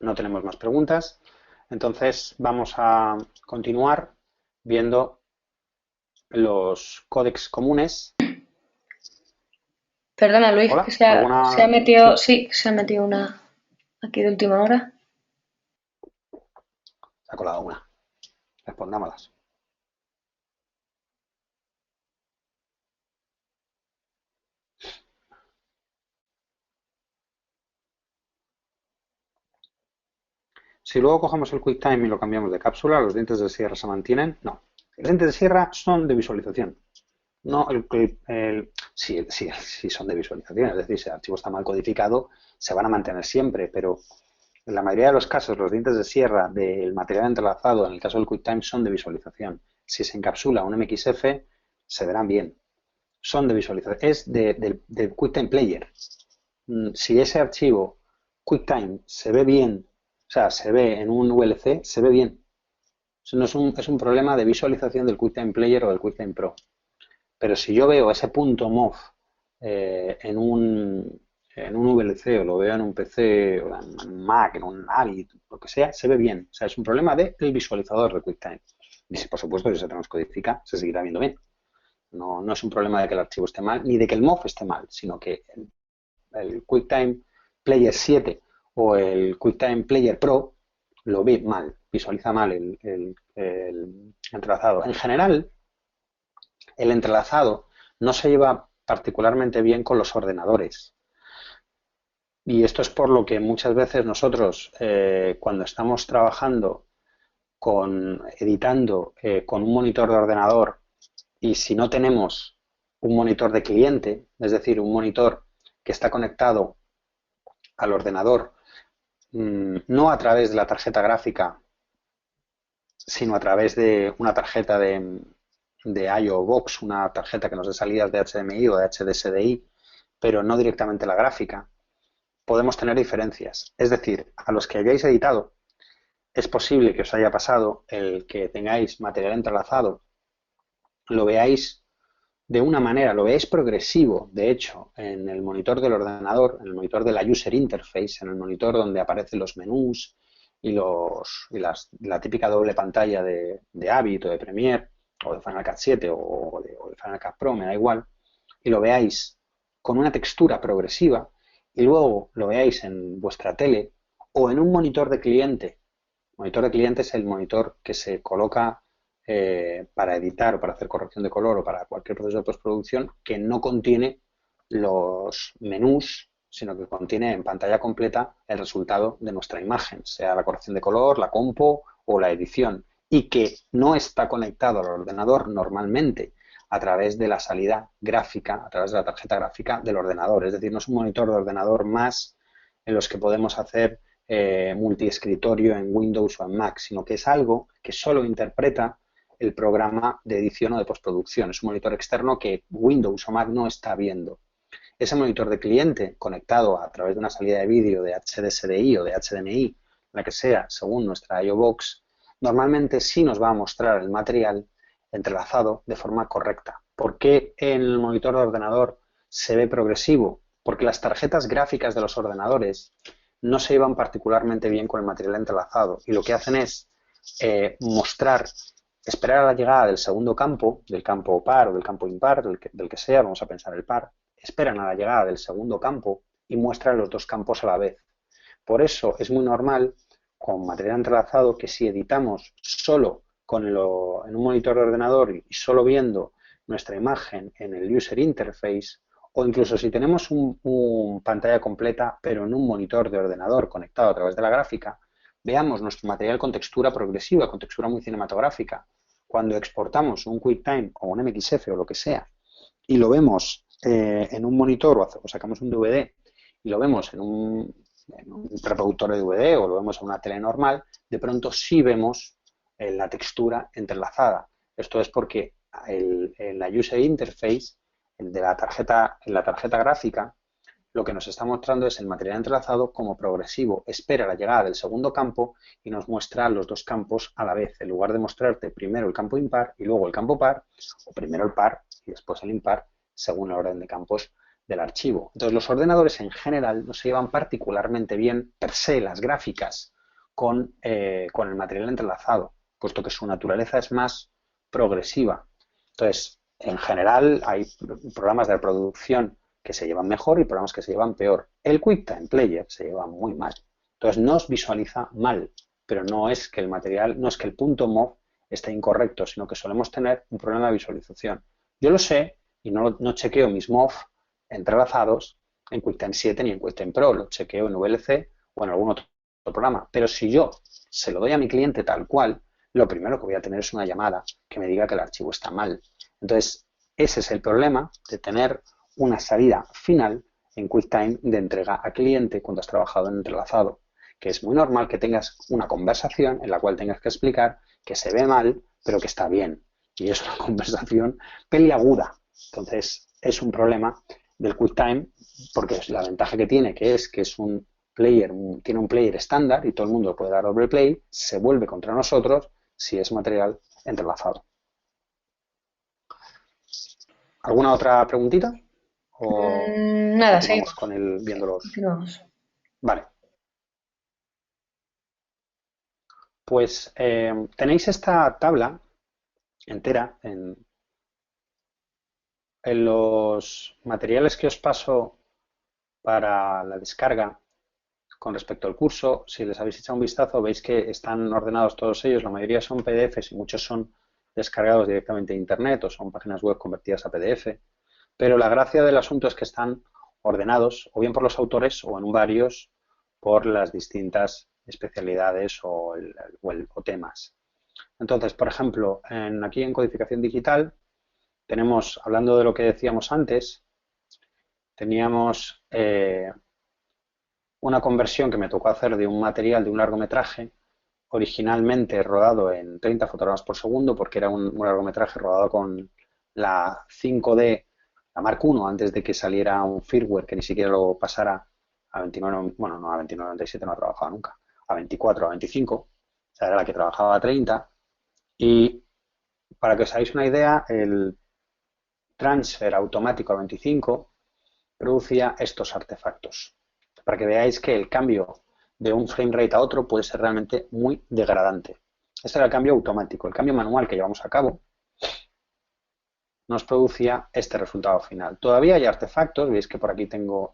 No tenemos más preguntas. Entonces vamos a continuar viendo los códecs comunes. Perdona, Luis, que Hola, se ha ¿alguna? metido, Sí, sí, se ha metido una aquí de última hora. se ha colado una. Respondámoslas. Si luego cogemos el QuickTime y lo cambiamos de cápsula, ¿los dientes de sierra se mantienen? No. Los dientes de sierra son de visualización. No, sí son de visualización, es decir, si el archivo está mal codificado, se van a mantener siempre, pero en la mayoría de los casos, los dientes de sierra del material entrelazado, en el caso del QuickTime, son de visualización. Si se encapsula un MXF, se verán bien. Son de visualización. Es del QuickTime Player. Si ese archivo QuickTime se ve bien, o sea, se ve en un VLC, se ve bien. Eso no es un problema de visualización del QuickTime Player o del QuickTime Pro. Pero si yo veo ese punto MOV en un VLC o lo veo en un PC o en un Mac, en un Avid, lo que sea, se ve bien. O sea, es un problema del visualizador de QuickTime. Y si, por supuesto, si se transcodifica, se seguirá viendo bien. No, no es un problema de que el archivo esté mal, ni de que el MOV esté mal, sino que el QuickTime Player 7 o el QuickTime Player Pro lo ve mal, visualiza mal el entrelazado. En general, el entrelazado no se lleva particularmente bien con los ordenadores. Y esto es por lo que muchas veces nosotros, cuando estamos trabajando editando con un monitor de ordenador y si no tenemos un monitor de cliente, es decir, un monitor que está conectado al ordenador, no a través de la tarjeta gráfica, sino a través de una tarjeta de I/O Box, una tarjeta que nos dé salidas de HDMI o de HDSDI, pero no directamente la gráfica, podemos tener diferencias. Es decir, a los que hayáis editado, es posible que os haya pasado el que tengáis material entrelazado, lo veáis de una manera, lo veáis progresivo, de hecho, en el monitor del ordenador, en el monitor de la User Interface, en el monitor donde aparecen los menús y la típica doble pantalla de Avid o de Premiere o de Final Cut 7 o de Final Cut Pro, me da igual, y lo veáis con una textura progresiva y luego lo veáis en vuestra tele o en un monitor de cliente. Monitor de cliente es el monitor que se coloca para editar o para hacer corrección de color o para cualquier proceso de postproducción que no contiene los menús, sino que contiene en pantalla completa el resultado de nuestra imagen, sea la corrección de color, la compo o la edición, y que no está conectado al ordenador normalmente a través de la salida gráfica, a través de la tarjeta gráfica del ordenador. Es decir, no es un monitor de ordenador más en los que podemos hacer multiescritorio en Windows o en Mac, sino que es algo que solo interpreta el programa de edición o de postproducción. Es un monitor externo que Windows o Mac no está viendo. Ese monitor de cliente conectado a través de una salida de vídeo de HDSDI o de HDMI, la que sea, según nuestra I/O Box, normalmente sí nos va a mostrar el material entrelazado de forma correcta. ¿Por qué en el monitor de ordenador se ve progresivo? Porque las tarjetas gráficas de los ordenadores no se llevan particularmente bien con el material entrelazado y lo que hacen es mostrar, esperar a la llegada del segundo campo, del campo par o del campo impar, del que sea, vamos a pensar el par, esperan a la llegada del segundo campo y muestran los dos campos a la vez. Por eso es muy normal con material entrelazado que si editamos solo en un monitor de ordenador y solo viendo nuestra imagen en el User Interface, o incluso si tenemos un pantalla completa pero en un monitor de ordenador conectado a través de la gráfica, veamos nuestro material con textura progresiva, con textura muy cinematográfica. Cuando exportamos un QuickTime o un MXF o lo que sea y lo vemos en un monitor o sacamos un DVD y lo vemos en un reproductor de DVD o lo vemos en una tele normal, de pronto sí vemos la textura entrelazada. Esto es porque en la User Interface, en la tarjeta gráfica, lo que nos está mostrando es el material entrelazado como progresivo. Espera la llegada del segundo campo y nos muestra los dos campos a la vez. En lugar de mostrarte primero el campo impar y luego el campo par, o primero el par y después el impar, según el orden de campos del archivo. Entonces, los ordenadores en general no se llevan particularmente bien, per se, las gráficas, con el material entrelazado, puesto que su naturaleza es más progresiva. Entonces, en general, hay programas de reproducción que se llevan mejor y programas que se llevan peor. El QuickTime Player se lleva muy mal. Entonces, nos visualiza mal, pero no es que el material, no es que el punto MOV esté incorrecto, sino que solemos tener un problema de visualización. Yo lo sé y no chequeo mis MOV entrelazados en QuickTime 7 ni en QuickTime Pro, lo chequeo en VLC o en algún otro programa. Pero si yo se lo doy a mi cliente tal cual, lo primero que voy a tener es una llamada que me diga que el archivo está mal. Entonces, ese es el problema de tener una salida final en QuickTime de entrega a cliente cuando has trabajado en entrelazado, que es muy normal que tengas una conversación en la cual tengas que explicar que se ve mal, pero que está bien. Y es una conversación peliaguda. Entonces, es un problema del QuickTime porque es la ventaja que tiene, que es un player, tiene un player estándar y todo el mundo puede dar doble play, se vuelve contra nosotros si es material entrelazado. ¿Alguna otra preguntita? ¿O Nada, continuamos seguimos. con el viéndolos? Continuamos. Vale. Pues tenéis esta tabla entera en los materiales que os paso para la descarga con respecto al curso. Si les habéis echado un vistazo, veis que están ordenados todos ellos. La mayoría son PDFs y muchos son descargados directamente de Internet o son páginas web convertidas a PDF. Pero la gracia del asunto es que están ordenados o bien por los autores o en varios por las distintas especialidades o temas. Entonces, por ejemplo, aquí en codificación digital tenemos, hablando de lo que decíamos antes, teníamos una conversión que me tocó hacer de un material de un largometraje originalmente rodado en 30 fotogramas por segundo porque era un largometraje rodado con la 5D, la Mark I, antes de que saliera un firmware que ni siquiera lo pasara a 29, bueno, no a 2997 no ha trabajado nunca, a 24, a 25, o sea, era la que trabajaba a 30 y para que os hagáis una idea, el transfer automático a 25 producía estos artefactos. Para que veáis que el cambio de un frame rate a otro puede ser realmente muy degradante. Este era el cambio automático. El cambio manual que llevamos a cabo nos producía este resultado final. Todavía hay artefactos, veis que por aquí tengo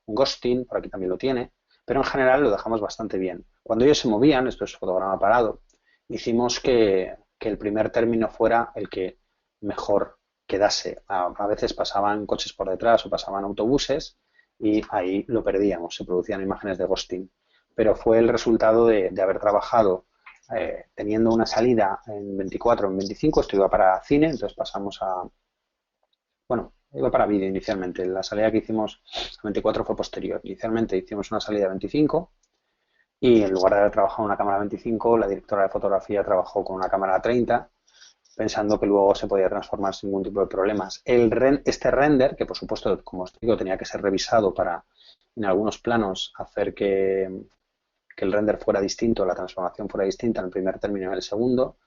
un ghosting, por aquí también lo tiene, pero en general lo dejamos bastante bien. Cuando ellos se movían, esto es fotograma parado, hicimos que el primer término fuera el que mejor quedase. A veces pasaban coches por detrás o pasaban autobuses y ahí lo perdíamos, se producían imágenes de ghosting. Pero fue el resultado de haber trabajado teniendo una salida en 24 o en 25, esto iba para cine, entonces pasamos a... Bueno, iba para vídeo inicialmente, la salida que hicimos a 24 fue posterior. Inicialmente hicimos una salida a 25 y en lugar de haber trabajado en una cámara 25, la directora de fotografía trabajó con una cámara 30, pensando que luego se podía transformar sin ningún tipo de problemas. Este render, que por supuesto, como os digo, tenía que ser revisado para, en algunos planos, hacer que el render fuera distinto, la transformación fuera distinta en el primer término y en el segundo,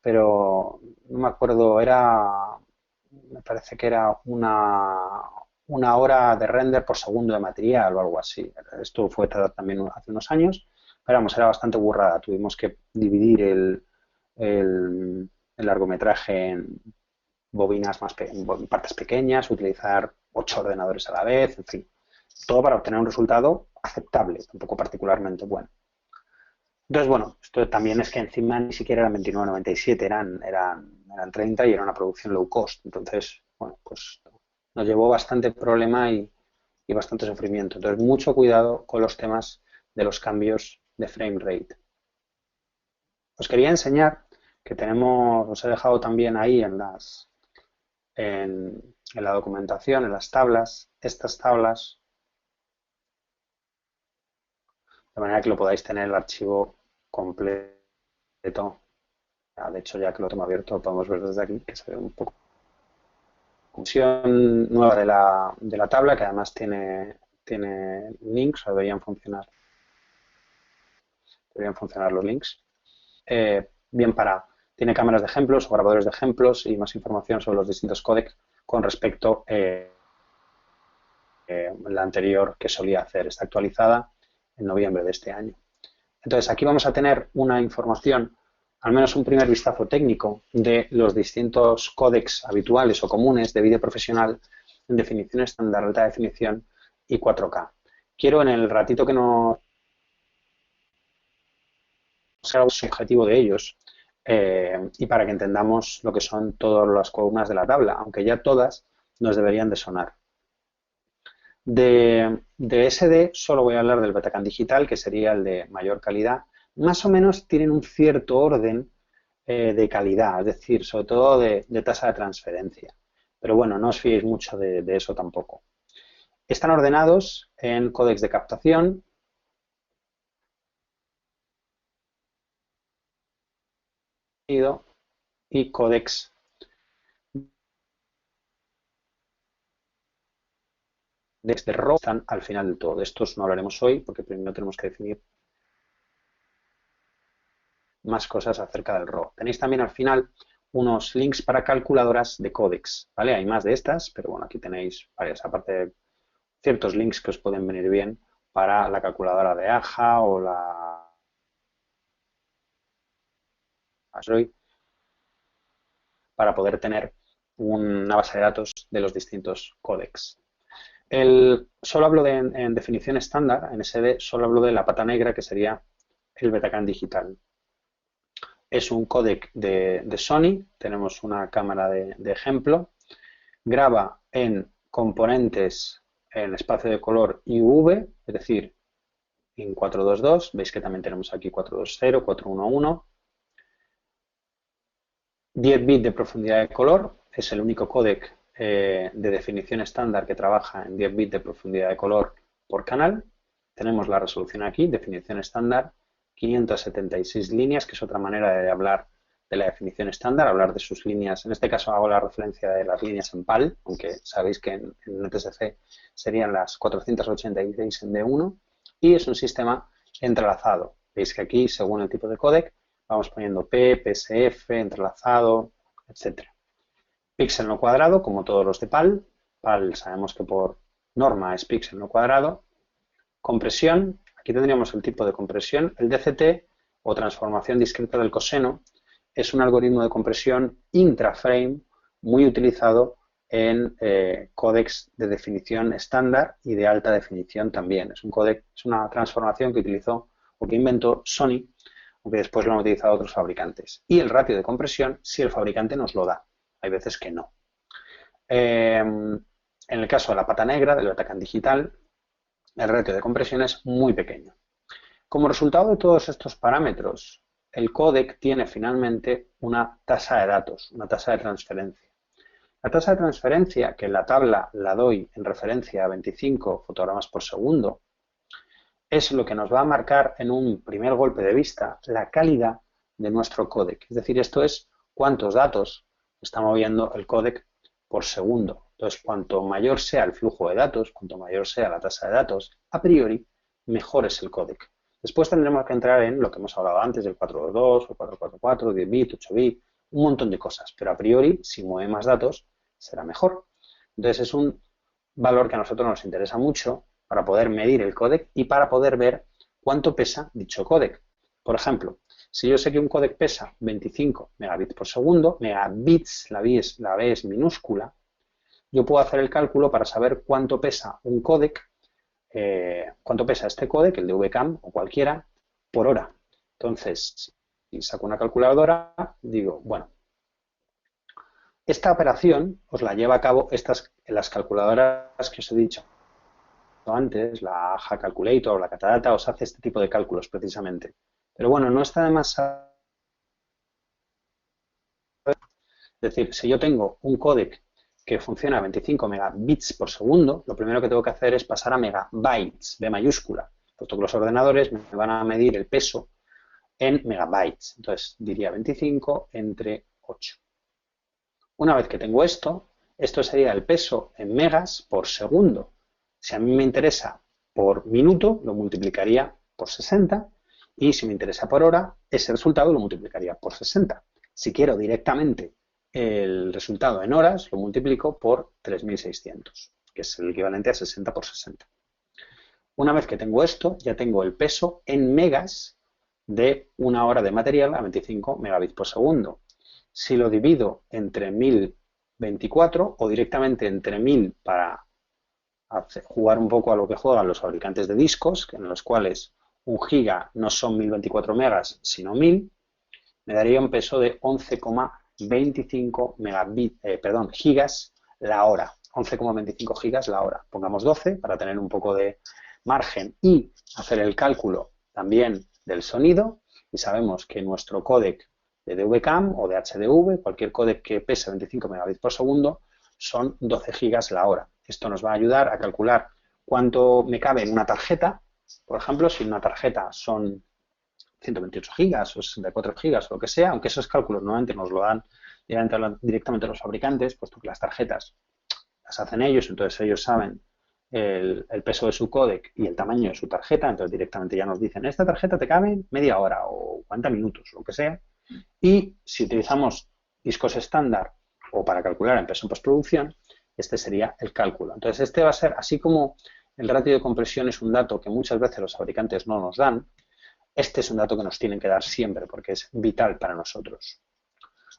pero no me acuerdo, me parece que era una hora de render por segundo de material o algo así. Esto fue también hace unos años, pero vamos, era bastante burrada. Tuvimos que dividir el largometraje en bobinas en partes pequeñas, utilizar 8 ordenadores a la vez, en fin, todo para obtener un resultado aceptable, tampoco particularmente bueno. Entonces, bueno, esto también es que encima ni siquiera eran 29,97, eran 30 y era una producción low cost. Entonces, bueno, pues nos llevó bastante problema y bastante sufrimiento. Entonces, mucho cuidado con los temas de los cambios de frame rate. Os quería enseñar que os he dejado también ahí en la documentación, en las tablas, estas tablas, de manera que lo podáis tener el archivo completo. De hecho, ya que lo tengo abierto, lo podemos ver desde aquí, que se ve un poco. Función nueva de la tabla, que además tiene links, o deberían funcionar los links. Bien tiene cámaras de ejemplos o grabadores de ejemplos y más información sobre los distintos códecs con respecto la anterior que solía hacer. Está actualizada en noviembre de este año. Entonces, aquí vamos a tener una información, al menos un primer vistazo técnico, de los distintos códecs habituales o comunes de vídeo profesional en definición estándar, alta definición y 4K. Quiero, en el ratito que nos sea el objetivo de ellos, y para que entendamos lo que son todas las columnas de la tabla, aunque ya todas nos deberían de sonar. De SD solo voy a hablar del Betacam digital, que sería el de mayor calidad. Más o menos tienen un cierto orden de calidad, es decir, sobre todo de tasa de transferencia. Pero bueno, no os fiéis mucho de eso tampoco. Están ordenados en códecs de captación, y códecs de RAW están al final del todo. De estos no hablaremos hoy porque primero tenemos que definir más cosas acerca del RAW. Tenéis también al final unos links para calculadoras de códecs, ¿vale? Hay más de estas, pero bueno, aquí tenéis varias, aparte de ciertos links que os pueden venir bien para la calculadora de AJA o la Android, para poder tener una base de datos de los distintos códecs. Solo hablo en definición estándar, en SD, solo hablo de la pata negra, que sería el Betacam digital. Es un códec de Sony, tenemos una cámara de ejemplo, graba en componentes en espacio de color IUV, es decir, en 422, veis que también tenemos aquí 420, 411, 10 bits de profundidad de color, es el único códec de definición estándar que trabaja en 10 bits de profundidad de color por canal. Tenemos la resolución aquí, definición estándar, 576 líneas, que es otra manera de hablar de la definición estándar, hablar de sus líneas. En este caso hago la referencia de las líneas en PAL, aunque sabéis que en NTSC serían las 486 en D1, y es un sistema entrelazado. Veis que aquí, según el tipo de códec, vamos poniendo P, PSF, entrelazado, etc. Píxel no cuadrado, como todos los de PAL. PAL sabemos que por norma es píxel no cuadrado. Compresión, aquí tendríamos el tipo de compresión. El DCT, o transformación discreta del coseno, es un algoritmo de compresión intraframe muy utilizado en códecs de definición estándar y de alta definición también. Es una transformación que utilizó o que inventó Sony, aunque después lo han utilizado otros fabricantes. Y el ratio de compresión, si el fabricante nos lo da. Hay veces que no. En el caso de la pata negra, del Betacam digital, el ratio de compresión es muy pequeño. Como resultado de todos estos parámetros, el códec tiene finalmente una tasa de datos, una tasa de transferencia. La tasa de transferencia, que en la tabla la doy en referencia a 25 fotogramas por segundo, es lo que nos va a marcar en un primer golpe de vista la calidad de nuestro códec. Es decir, esto es cuántos datos está moviendo el códec por segundo. Entonces, cuanto mayor sea el flujo de datos, cuanto mayor sea la tasa de datos, a priori, mejor es el códec. Después tendremos que entrar en lo que hemos hablado antes, del 422, o 444, 10 bits, 8 bits, un montón de cosas. Pero a priori, si mueve más datos, será mejor. Entonces, es un valor que a nosotros nos interesa mucho para poder medir el códec y para poder ver cuánto pesa dicho códec. Por ejemplo, si yo sé que un códec pesa 25 megabits por segundo, megabits, la B es minúscula, yo puedo hacer el cálculo para saber cuánto pesa un códec, cuánto pesa este códec, el de VCAM o cualquiera, por hora. Entonces, si saco una calculadora, digo, bueno, esta operación os la lleva a cabo las calculadoras que os he dicho antes, la AJA Calculator o la Catadata, os hace este tipo de cálculos precisamente. Pero bueno, no está de más. Es decir, si yo tengo un códec que funciona a 25 megabits por segundo, lo primero que tengo que hacer es pasar a megabytes, B mayúscula, puesto que los ordenadores me van a medir el peso en megabytes. Entonces, diría 25 entre 8. Una vez que tengo esto sería el peso en megas por segundo. Si a mí me interesa por minuto, lo multiplicaría por 60, y si me interesa por hora, ese resultado lo multiplicaría por 60. Si quiero directamente el resultado en horas, lo multiplico por 3600. que es el equivalente a 60 por 60. Una vez que tengo esto, ya tengo el peso en megas de una hora de material a 25 megabits por segundo. Si lo divido entre 1024 o directamente entre 1000 para jugar un poco a lo que juegan los fabricantes de discos, en los cuales un giga no son 1024 megas, sino 1000, me daría un peso de 11,25 gigas la hora. 11,25 gigas la hora. Pongamos 12 para tener un poco de margen y hacer el cálculo también del sonido. Y sabemos que nuestro códec de DVCAM o de HDV, cualquier códec que pese 25 megabits por segundo, son 12 gigas la hora. Esto nos va a ayudar a calcular cuánto me cabe en una tarjeta. Por ejemplo, si una tarjeta son 128 gigas o 64 gigas o lo que sea, aunque esos cálculos normalmente nos lo dan directamente los fabricantes, puesto que las tarjetas las hacen ellos, entonces ellos saben el peso de su códec y el tamaño de su tarjeta, entonces directamente ya nos dicen, esta tarjeta te cabe media hora o 40 minutos, lo que sea, y si utilizamos discos estándar o para calcular en peso en postproducción, este sería el cálculo. Entonces este va a ser, así como el ratio de compresión es un dato que muchas veces los fabricantes no nos dan, este es un dato que nos tienen que dar siempre porque es vital para nosotros.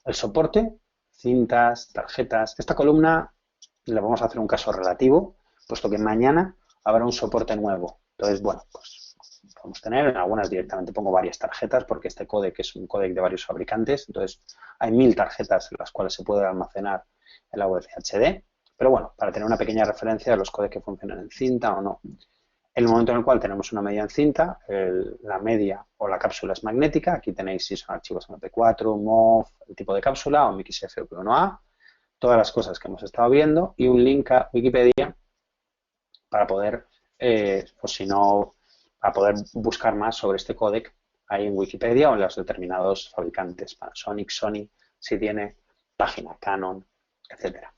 El soporte, cintas, tarjetas. Esta columna le vamos a hacer un caso relativo, puesto que mañana habrá un soporte nuevo. Entonces, bueno, pues podemos tener, en algunas directamente pongo varias tarjetas porque este códec es un códec de varios fabricantes. Entonces, hay 1000 tarjetas en las cuales se puede almacenar el UFHD. Pero bueno, para tener una pequeña referencia de los códecs que funcionan en cinta o no. En el momento en el cual tenemos una media en cinta, la media o la cápsula es magnética. Aquí tenéis si son archivos MP4, MOV, el tipo de cápsula o MXF o P1A, todas las cosas que hemos estado viendo y un link a Wikipedia para poder, pues si no, para poder buscar más sobre este códec ahí en Wikipedia o en los determinados fabricantes, Panasonic, Sony, si tiene página, Canon, etcétera.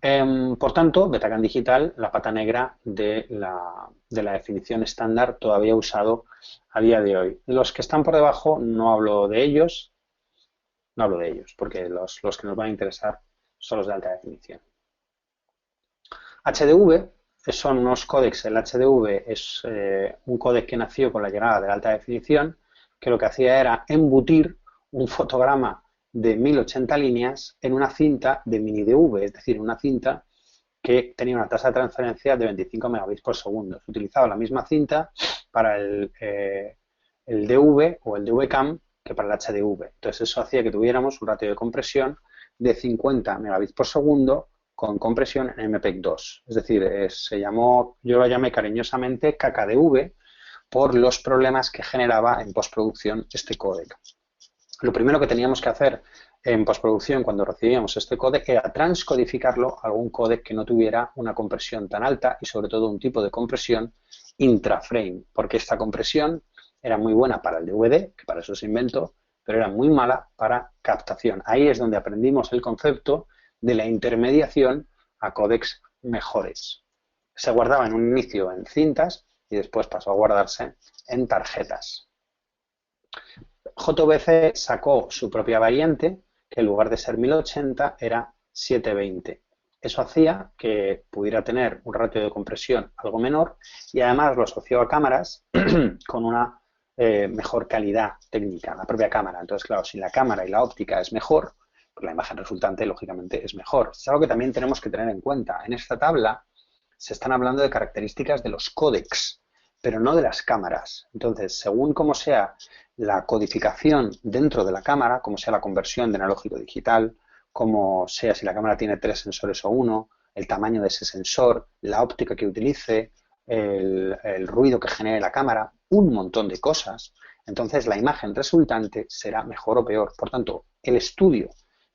Por tanto, Betacam Digital, la pata negra de la definición estándar todavía usado a día de hoy. Los que están por debajo no hablo de ellos, porque los que nos van a interesar son los de alta definición. HDV son unos códecs, el HDV es un códec que nació con la llegada de la alta definición, que lo que hacía era embutir un fotograma de 1080 líneas en una cinta de mini DV, es decir, una cinta que tenía una tasa de transferencia de 25 megabits por segundo. Se utilizaba la misma cinta para el DV o el DVCAM que para el HDV. Entonces eso hacía que tuviéramos un ratio de compresión de 50 megabits por segundo con compresión en MPEG 2. Es decir, yo lo llamé cariñosamente KKDV por los problemas que generaba en postproducción este códec. Lo primero que teníamos que hacer en postproducción cuando recibíamos este códec era transcodificarlo a algún códec que no tuviera una compresión tan alta y sobre todo un tipo de compresión intraframe, porque esta compresión era muy buena para el DVD, que para eso se inventó, pero era muy mala para captación. Ahí es donde aprendimos el concepto de la intermediación a códecs mejores. Se guardaba en un inicio en cintas y después pasó a guardarse en tarjetas. JVC sacó su propia variante, que en lugar de ser 1080 era 720. Eso hacía que pudiera tener un ratio de compresión algo menor y además lo asoció a cámaras con una mejor calidad técnica, la propia cámara. Entonces, claro, si la cámara y la óptica es mejor, pues la imagen resultante, lógicamente, es mejor. Es algo que también tenemos que tener en cuenta. En esta tabla se están hablando de características de los códecs, pero no de las cámaras. Entonces, según cómo sea la codificación dentro de la cámara, como sea la conversión de analógico a digital, como sea si la cámara tiene 3 sensores o uno, el tamaño de ese sensor, la óptica que utilice, el ruido que genere la cámara, un montón de cosas, entonces la imagen resultante será mejor o peor. Por tanto, el estudio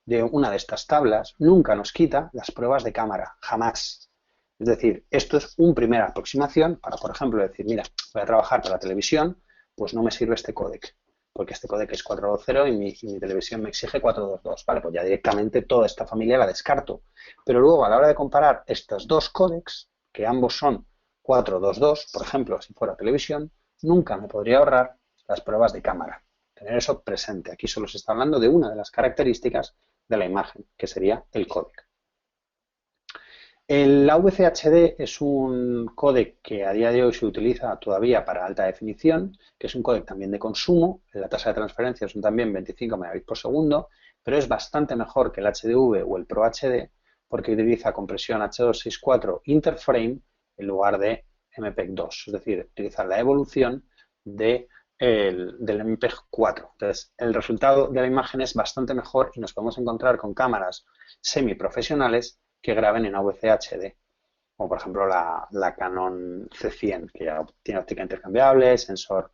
de una de estas tablas nunca nos quita las pruebas de cámara, jamás. Es decir, esto es una primera aproximación para, por ejemplo, decir, mira, voy a trabajar para la televisión, pues no me sirve este códec, porque este códec es 420 y mi televisión me exige 422. Vale, pues ya directamente toda esta familia la descarto. Pero luego, a la hora de comparar estos dos códecs, que ambos son 422, por ejemplo, si fuera televisión, nunca me podría ahorrar las pruebas de cámara. Tener eso presente. Aquí solo se está hablando de una de las características de la imagen, que sería el códec. El AVCHD es un códec que a día de hoy se utiliza todavía para alta definición, que es un códec también de consumo. La tasa de transferencia son también 25 megabits por segundo, pero es bastante mejor que el HDV o el Pro HD porque utiliza compresión H264 interframe en lugar de MPEG-2, es decir, utiliza la evolución del MPEG-4. Entonces, el resultado de la imagen es bastante mejor y nos podemos encontrar con cámaras semiprofesionales que graben en AVCHD, como por ejemplo la Canon C100, que ya tiene óptica intercambiable, sensor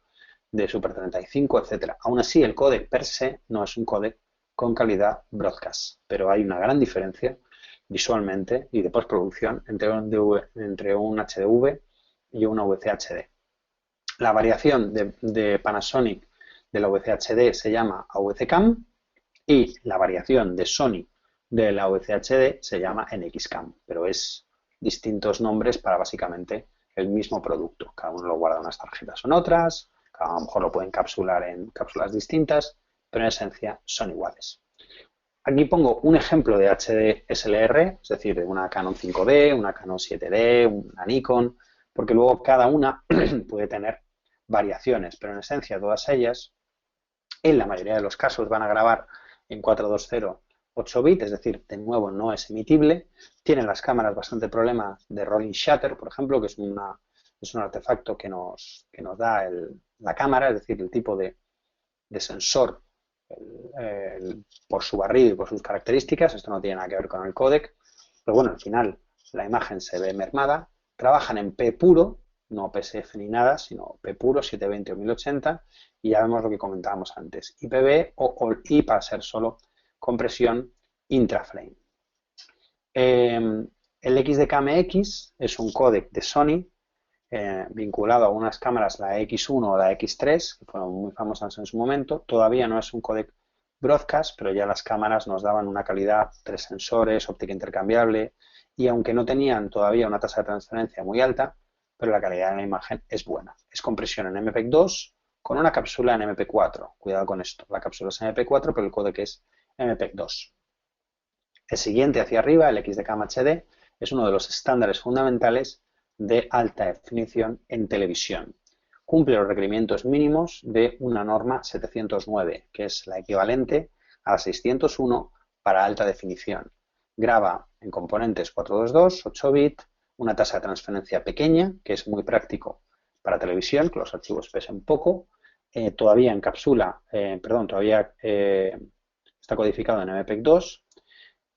de Super 35, etcétera. Aún así, el códec per se no es un códec con calidad broadcast, pero hay una gran diferencia visualmente y de postproducción entre un HDV y un AVCHD. La variación de Panasonic del AVCHD se llama AVCAM y la variación de Sony del AVCHD se llama NXCAM, pero es distintos nombres para básicamente el mismo producto. Cada uno lo guarda en unas tarjetas o en otras, a lo mejor lo pueden encapsular en cápsulas distintas, pero en esencia son iguales. Aquí pongo un ejemplo de HD SLR, es decir, de una Canon 5D, una Canon 7D, una Nikon, porque luego cada una puede tener variaciones, pero en esencia todas ellas, en la mayoría de los casos, van a grabar en 420 8 bits, es decir, de nuevo no es emitible. Tienen las cámaras bastante problemas de rolling shutter, por ejemplo, que es un artefacto que nos da la cámara, es decir, el tipo de sensor por su barrido y por sus características. Esto no tiene nada que ver con el códec, pero bueno, al final la imagen se ve mermada. Trabajan en P puro, no PSF ni nada, sino P puro, 720 o 1080, y ya vemos lo que comentábamos antes, IPV o All-I para ser solo compresión intraframe. El XDCAM-X es un códec de Sony vinculado a unas cámaras, la X1 o la X3, que fueron muy famosas en su momento. Todavía no es un códec broadcast, pero ya las cámaras nos daban una calidad, 3 sensores, óptica intercambiable, y aunque no tenían todavía una tasa de transferencia muy alta, pero la calidad de la imagen es buena. Es compresión en MPEG-2 con una cápsula en MP4. Cuidado con esto, la cápsula es MP4, pero el códec es MPEG-2. El siguiente hacia arriba, el XDCAM HD, es uno de los estándares fundamentales de alta definición en televisión. Cumple los requerimientos mínimos de una norma 709, que es la equivalente a la 601 para alta definición. Graba en componentes 422, 8 bits, una tasa de transferencia pequeña, que es muy práctico para televisión, que los archivos pesen poco. Todavía está codificado en MPEG-2.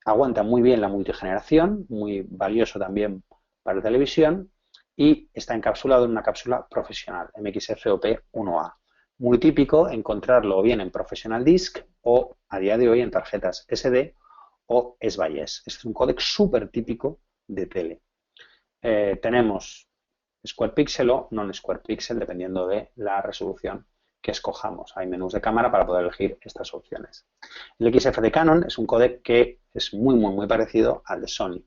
Aguanta muy bien la multigeneración, muy valioso también para televisión, y está encapsulado en una cápsula profesional, MXFOP1A. Muy típico encontrarlo bien en Professional Disc o a día de hoy en tarjetas SD o SBIS. Este es un códec súper típico de tele. Tenemos Square Pixel o Non-Square Pixel, dependiendo de la resolución que escojamos. Hay menús de cámara para poder elegir estas opciones. El XF de Canon es un códec que es muy parecido al de Sony.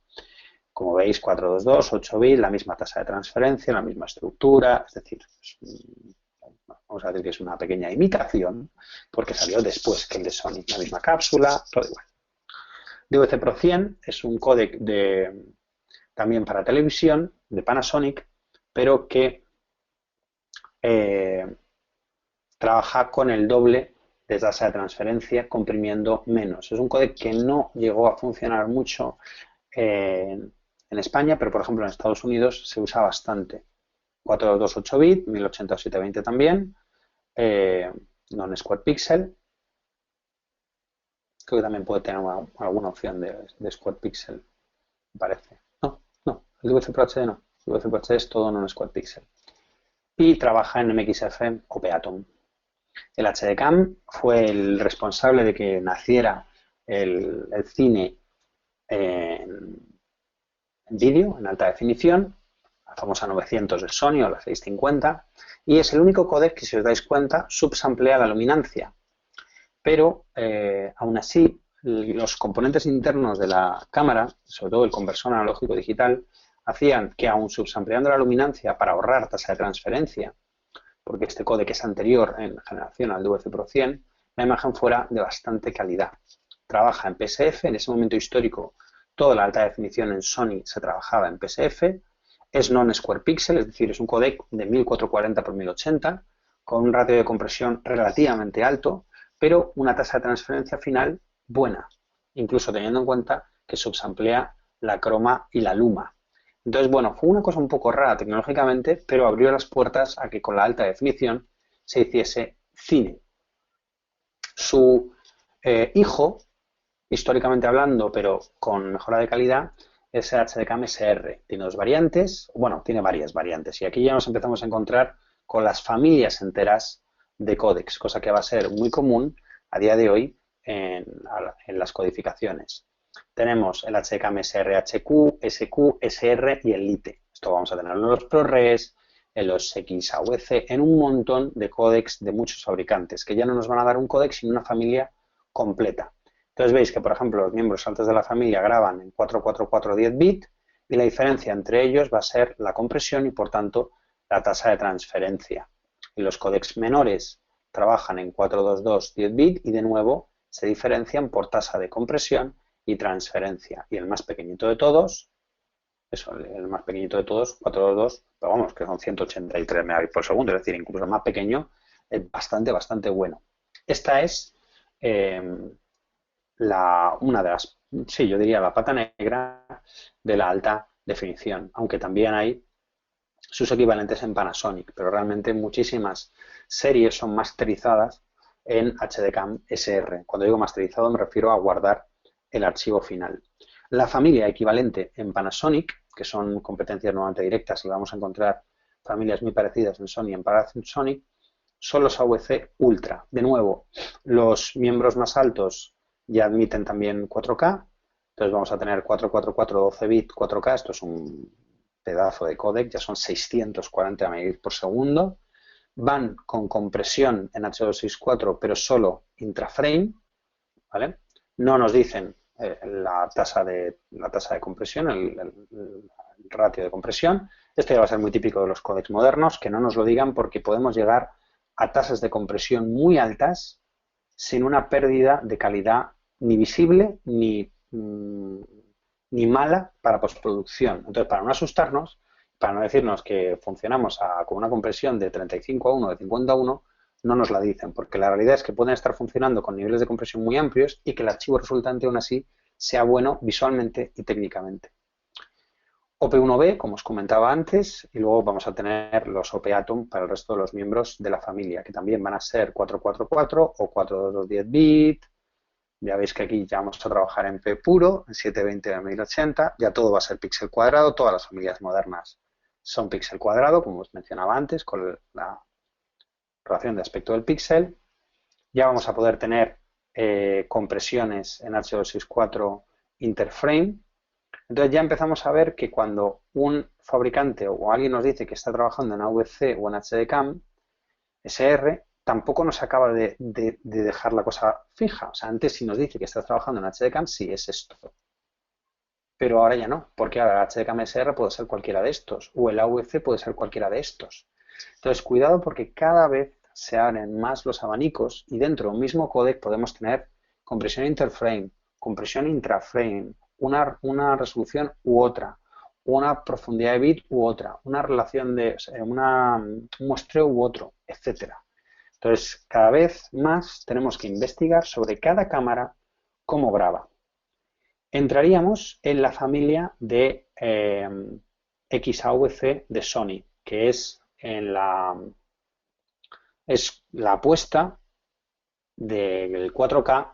Como veis, 422, 8 bits, la misma tasa de transferencia, la misma estructura, es decir, vamos a decir que es una pequeña imitación, porque salió después que el de Sony, la misma cápsula, todo igual. DVC Pro 100 es un códec también para televisión, de Panasonic, pero que trabaja con el doble de tasa de transferencia, comprimiendo menos. Es un códec que no llegó a funcionar mucho en España, pero por ejemplo en Estados Unidos se usa bastante. 428 bits, 1080 o 720 también, non-square pixel. Creo que también puede tener alguna opción de square pixel, me parece. No, el DVC Pro HD no. El DVC Pro HD es todo non-square pixel. Y trabaja en MXF o Atom. El HDCAM fue el responsable de que naciera el cine en vídeo, en alta definición, la famosa 900 de Sony o la 650, y es el único códec que, si os dais cuenta, subsamplea la luminancia. Pero, aún así, los componentes internos de la cámara, sobre todo el conversor analógico digital, hacían que, aún subsampleando la luminancia para ahorrar tasa de transferencia, porque este códec es anterior en generación al DVC Pro 100, la imagen fuera de bastante calidad. Trabaja en PSF, en ese momento histórico Toda la alta definición en Sony se trabajaba en PSF, es non-square pixel, es decir, es un codec de 1440 por 1080, con un ratio de compresión relativamente alto, pero una tasa de transferencia final buena, incluso teniendo en cuenta que subsamplea la croma y la luma. Entonces, bueno, fue una cosa un poco rara tecnológicamente, pero abrió las puertas a que con la alta definición se hiciese cine. Su hijo, históricamente hablando, pero con mejora de calidad, es el HDCAM SR. Tiene dos variantes, bueno, tiene varias variantes, y aquí ya nos empezamos a encontrar con las familias enteras de códecs, cosa que va a ser muy común a día de hoy en las codificaciones. Tenemos el HDCAM SR-HQ, SQ, SR y el Lite. Esto vamos a tenerlo en los ProRes, en los XAVC, en un montón de códecs de muchos fabricantes, que ya no nos van a dar un códec, sino una familia completa. Entonces veis que, por ejemplo, los miembros altos de la familia graban en 444 10 bit y la diferencia entre ellos va a ser la compresión y, por tanto, la tasa de transferencia. Y los códecs menores trabajan en 422 10 bit y, de nuevo, se diferencian por tasa de compresión y transferencia. Y el más pequeñito de todos, eso, el más pequeñito de todos, 422, pero vamos, que son 183 megabits por segundo, es decir, incluso el más pequeño, es bastante bueno. Esta es una de las, sí, yo diría la pata negra de la alta definición, aunque también hay sus equivalentes en Panasonic, pero realmente muchísimas series son masterizadas en HDCAM SR. Cuando digo masterizado me refiero a guardar el archivo final. La familia equivalente en Panasonic, que son competencias nuevamente directas y vamos a encontrar familias muy parecidas en Sony y en Panasonic, son los AVC Ultra. De nuevo, los miembros más altos ya admiten también 4K, entonces vamos a tener 444 12 bit 4K, esto es un pedazo de códec, ya son 640 megabits por segundo, van con compresión en H264 pero solo intraframe, ¿vale? No nos dicen la tasa de compresión, el ratio de compresión. Esto ya va a ser muy típico de los códecs modernos, que no nos lo digan porque podemos llegar a tasas de compresión muy altas sin una pérdida de calidad ni visible ni mala para postproducción. Entonces, para no asustarnos, para no decirnos que funcionamos con una compresión de 35 a 1, de 50 a 1, no nos la dicen, porque la realidad es que pueden estar funcionando con niveles de compresión muy amplios y que el archivo resultante aún así sea bueno visualmente y técnicamente. OP1B, como os comentaba antes, y luego vamos a tener los OP Atom para el resto de los miembros de la familia, que también van a ser 444 o 422 10 bit. Ya veis que aquí ya vamos a trabajar en P puro, en 720 x 1080, ya todo va a ser píxel cuadrado, todas las familias modernas son píxel cuadrado, como os mencionaba antes, con la relación de aspecto del píxel. Ya vamos a poder tener compresiones en H264 interframe. Entonces ya empezamos a ver que cuando un fabricante o alguien nos dice que está trabajando en AVC o en HDCAM SR, tampoco nos acaba de dejar la cosa fija. O sea, antes si nos dice que estás trabajando en HDCAM, sí, es esto. Pero ahora ya no, porque ahora el HDCAM SR puede ser cualquiera de estos, o el AVC puede ser cualquiera de estos. Entonces, cuidado porque cada vez se abren más los abanicos y dentro de un mismo códec podemos tener compresión interframe, compresión intraframe, una resolución u otra, una profundidad de bit u otra, una relación de un muestreo u otro, etcétera. Entonces, cada vez más tenemos que investigar sobre cada cámara cómo graba. Entraríamos en la familia de XAVC de Sony, que es la apuesta del 4K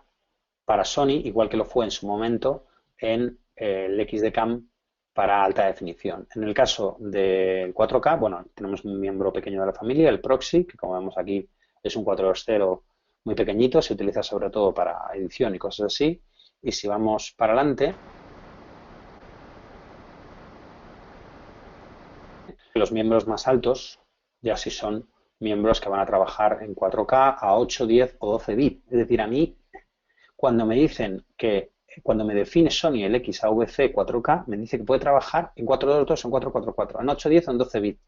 para Sony, igual que lo fue en su momento en el XDCAM para alta definición. En el caso del 4K, bueno, tenemos un miembro pequeño de la familia, el Proxy, que como vemos aquí es un 4.2.0 muy pequeñito, se utiliza sobre todo para edición y cosas así. Y si vamos para adelante, los miembros más altos ya sí son miembros que van a trabajar en 4K a 8, 10 o 12 bits. Es decir, a mí, cuando me dicen que, cuando me define Sony el XAVC 4K, me dice que puede trabajar en 422 o en 444, en 8, 10 o en 12 bits.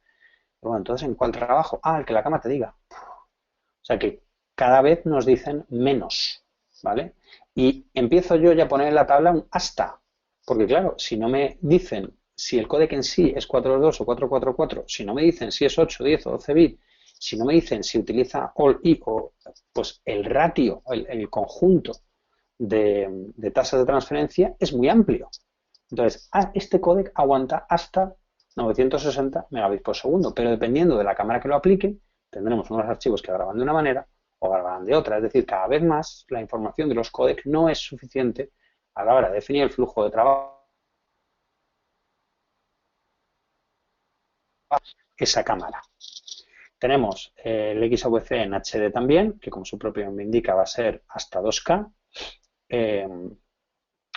Bueno, entonces, ¿en cuál trabajo? Ah, el que la cámara te diga. O sea que cada vez nos dicen menos, ¿vale? Y empiezo yo ya a poner en la tabla un hasta. Porque claro, si no me dicen si el códec en sí es 422 o 444, si no me dicen si es 8, 10 o 12 bits, si no me dicen si utiliza all-I o pues el ratio, el conjunto de tasas de transferencia es muy amplio. Entonces, este códec aguanta hasta 960 megabits por segundo, pero dependiendo de la cámara que lo aplique, tendremos unos archivos que graban de una manera o grabarán de otra. Es decir, cada vez más la información de los códecs no es suficiente a la hora de definir el flujo de trabajo esa cámara. Tenemos el XAVC en HD también, que como su propio nombre indica va a ser hasta 2K,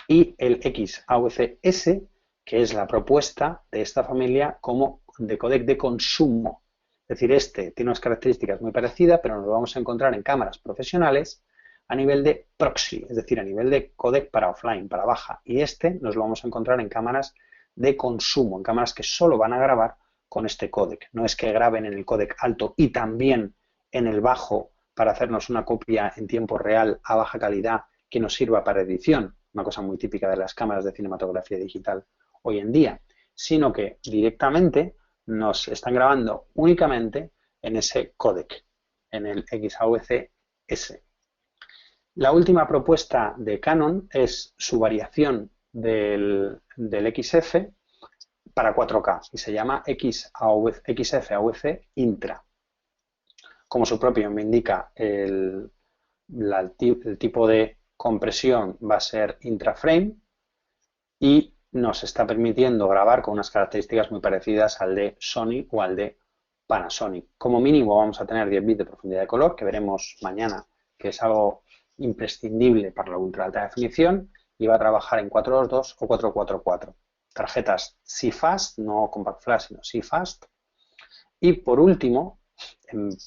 y el XAVC-S, que es la propuesta de esta familia como de códec de consumo. Es decir, este tiene unas características muy parecidas, pero nos lo vamos a encontrar en cámaras profesionales a nivel de proxy, es decir, a nivel de códec para offline, para baja. Y este nos lo vamos a encontrar en cámaras de consumo, en cámaras que solo van a grabar con este códec. No es que graben en el códec alto y también en el bajo para hacernos una copia en tiempo real a baja calidad que nos sirva para edición, una cosa muy típica de las cámaras de cinematografía digital hoy en día, sino que directamente nos están grabando únicamente en ese códec, en el XAVC-S. La última propuesta de Canon es su variación del XF para 4K y se llama XF-AVC Intra. Como su propio nombre indica, el tipo de compresión va a ser intraframe y nos está permitiendo grabar con unas características muy parecidas al de Sony o al de Panasonic. Como mínimo vamos a tener 10 bits de profundidad de color, que veremos mañana, que es algo imprescindible para la ultra alta definición, y va a trabajar en 422 o 444. Tarjetas CFast, no Compact Flash, sino CFast. Y por último,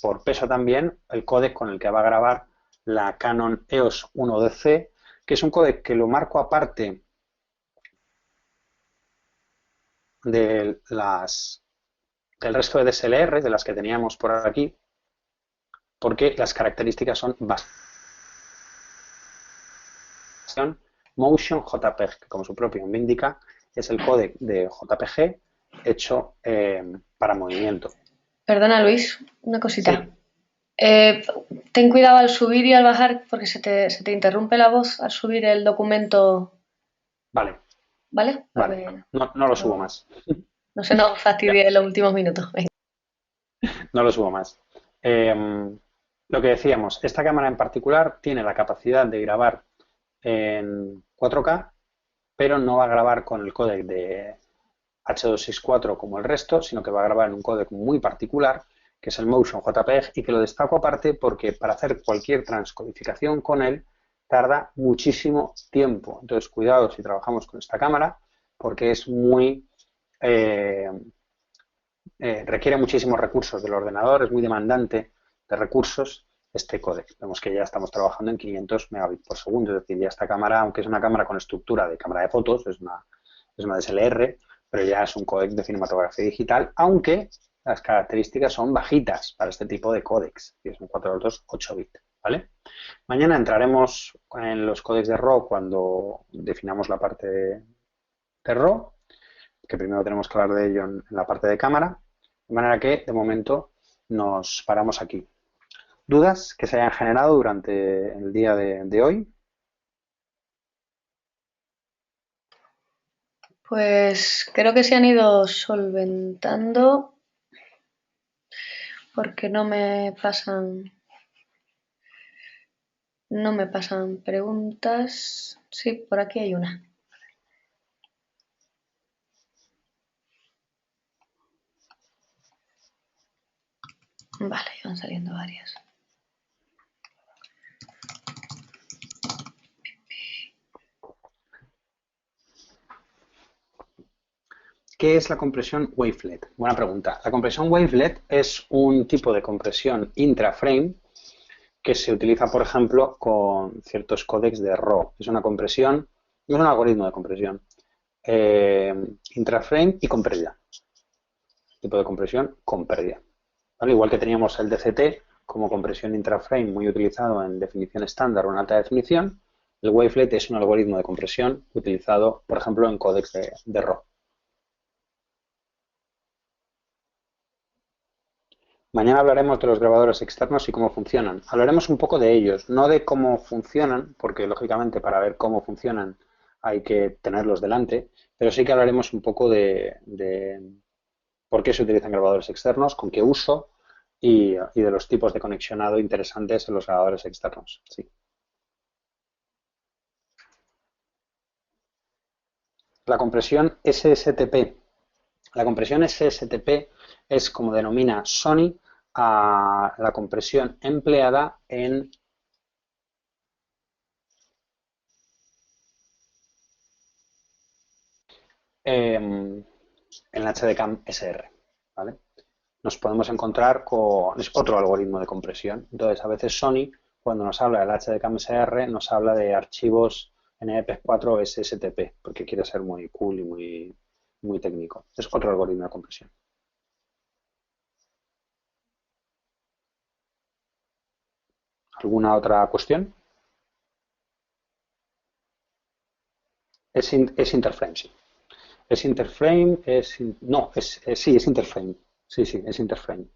por peso también, el códec con el que va a grabar la Canon EOS 1DC, que es un códec que lo marco aparte del resto de DSLR, de las que teníamos por aquí, porque las características son Motion JPEG, que como su propio nombre indica, es el códec de JPG hecho para movimiento. Perdona, Luis, una cosita. Sí. Ten cuidado al subir y al bajar porque se te interrumpe la voz al subir el documento. Vale. ¿Vale? Vale. No lo subo más. No se nos fastidie en los últimos minutos. Venga. No lo subo más. Lo que decíamos, esta cámara en particular tiene la capacidad de grabar en 4K, pero no va a grabar con el códec de H264 como el resto, sino que va a grabar en un códec muy particular, que es el Motion JPEG, y que lo destaco aparte porque para hacer cualquier transcodificación con él tarda muchísimo tiempo. Entonces, cuidado si trabajamos con esta cámara, porque es muy... requiere muchísimos recursos del ordenador, es muy demandante de recursos este códec. Vemos que ya estamos trabajando en 500 megabits por segundo, es decir, ya esta cámara, aunque es una cámara con estructura de cámara de fotos, es una DSLR, pero ya es un códec de cinematografía digital, aunque las características son bajitas para este tipo de códecs, que son 422 8 bits, ¿vale? Mañana entraremos en los códecs de RAW cuando definamos la parte de RAW, que primero tenemos que hablar de ello en la parte de cámara, de manera que de momento nos paramos aquí. ¿Dudas que se hayan generado durante el día de hoy? Pues creo que se han ido solventando porque no me pasan preguntas. Sí, por aquí hay una. Vale, van saliendo varias. ¿Qué es la compresión wavelet? Buena pregunta. La compresión wavelet es un tipo de compresión intraframe que se utiliza, por ejemplo, con ciertos códecs de RAW. Es una compresión, es un algoritmo de compresión intraframe y con pérdida. Tipo de compresión con pérdida. ¿Vale? Igual que teníamos el DCT como compresión intraframe muy utilizado en definición estándar o en alta definición, El wavelet es un algoritmo de compresión utilizado, por ejemplo, en códecs de RAW. Mañana hablaremos de los grabadores externos y cómo funcionan. Hablaremos un poco de ellos, no de cómo funcionan, porque lógicamente para ver cómo funcionan hay que tenerlos delante, pero sí que hablaremos un poco de por qué se utilizan grabadores externos, con qué uso y de los tipos de conexionado interesantes en los grabadores externos. Sí. La compresión SSTP. La compresión SSTP es como denomina Sony a la compresión empleada en el HDCAM SR, ¿vale? Nos podemos encontrar con... es otro algoritmo de compresión. Entonces, a veces Sony, cuando nos habla del HDCAM SR, nos habla de archivos NEP4 o SSTP, porque quiere ser muy cool y muy técnico. Es otro algoritmo de compresión. ¿Alguna otra cuestión? Es interframe, sí. Es interframe, no, sí, es interframe. Sí, sí, es interframe.